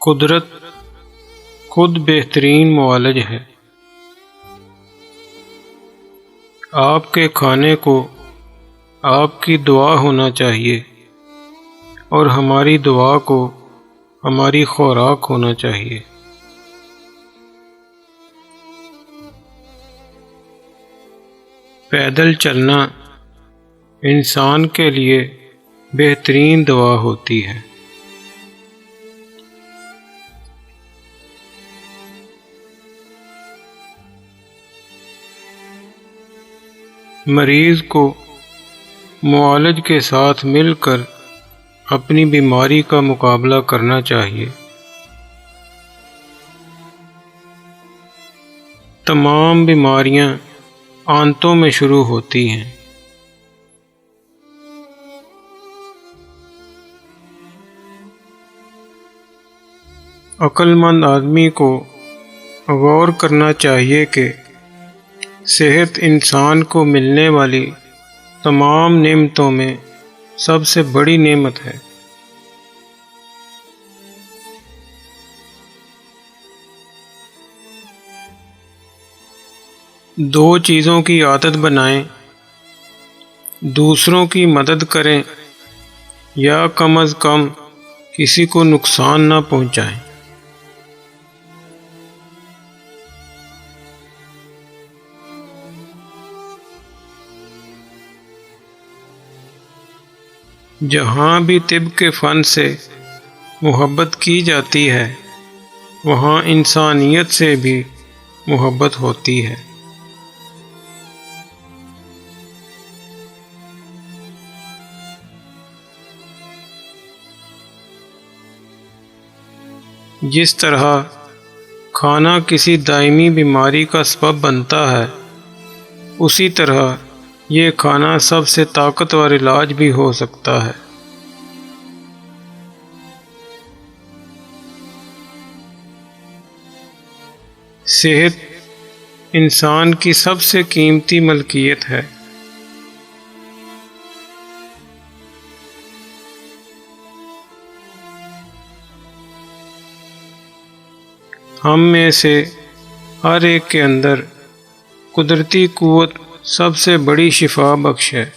قدرت خود بہترین معالج ہے۔ آپ کے کھانے کو آپ کی دعا ہونا چاہیے اور ہماری دعا کو ہماری خوراک ہونا چاہیے۔ پیدل چلنا انسان کے لیے بہترین دوا ہوتی ہے۔ مریض کو معالج کے ساتھ مل کر اپنی بیماری کا مقابلہ کرنا چاہیے۔ تمام بیماریاں آنتوں میں شروع ہوتی ہیں۔ عقل مند آدمی کو غور کرنا چاہیے کہ صحت انسان کو ملنے والی تمام نعمتوں میں سب سے بڑی نعمت ہے۔ دو چیزوں کی عادت بنائیں، دوسروں کی مدد کریں یا کم از کم کسی کو نقصان نہ پہنچائیں۔ جہاں بھی طب کے فن سے محبت کی جاتی ہے وہاں انسانیت سے بھی محبت ہوتی ہے۔ جس طرح کھانا کسی دائمی بیماری کا سبب بنتا ہے، اسی طرح یہ کھانا سب سے طاقتور علاج بھی ہو سکتا ہے۔ صحت انسان کی سب سے قیمتی ملکیت ہے۔ ہم میں سے ہر ایک کے اندر قدرتی قوت سب سے بڑی شفا بخش ہے۔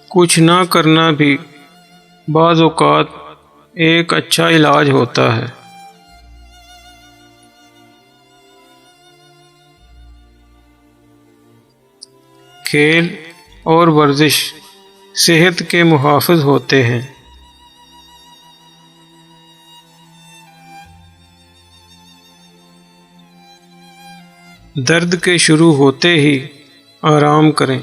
کچھ نہ کرنا بھی بعض اوقات ایک اچھا علاج ہوتا ہے۔ کھیل اور ورزش صحت کے محافظ ہوتے ہیں۔ درد کے شروع ہوتے ہی آرام کریں۔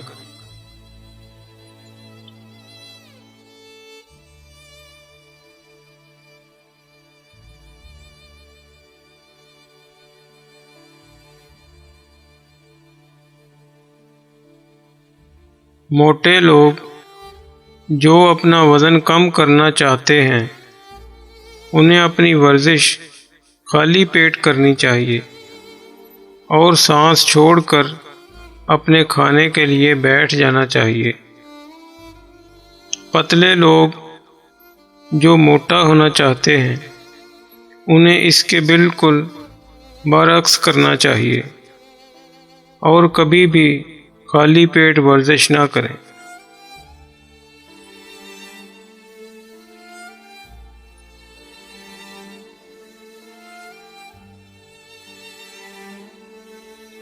موٹے لوگ جو اپنا وزن کم کرنا چاہتے ہیں انہیں اپنی ورزش خالی پیٹ کرنی چاہیے اور سانس چھوڑ کر اپنے کھانے کے لیے بیٹھ جانا چاہیے۔ پتلے لوگ جو موٹا ہونا چاہتے ہیں انہیں اس کے بالکل برعکس کرنا چاہیے اور کبھی بھی خالی پیٹ ورزش نہ کریں۔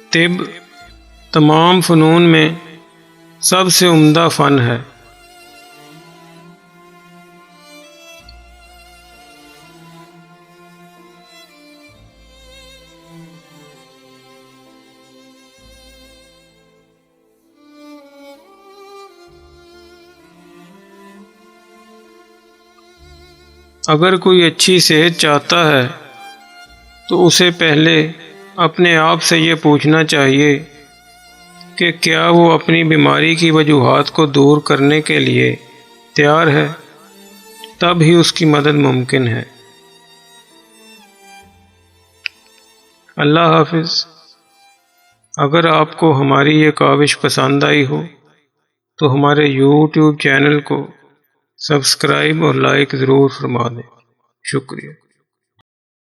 طب تمام فنون میں سب سے عمدہ فن ہے۔ اگر کوئی اچھی صحت چاہتا ہے تو اسے پہلے اپنے آپ سے یہ پوچھنا چاہیے کہ کیا وہ اپنی بیماری کی وجوہات کو دور کرنے کے لیے تیار ہے، تب ہی اس کی مدد ممکن ہے۔ اللہ حافظ۔ اگر آپ کو ہماری یہ کاوش پسند آئی ہو تو ہمارے یوٹیوب چینل کو سبسکرائب اور لائک ضرور فرما دیں۔ شکریہ۔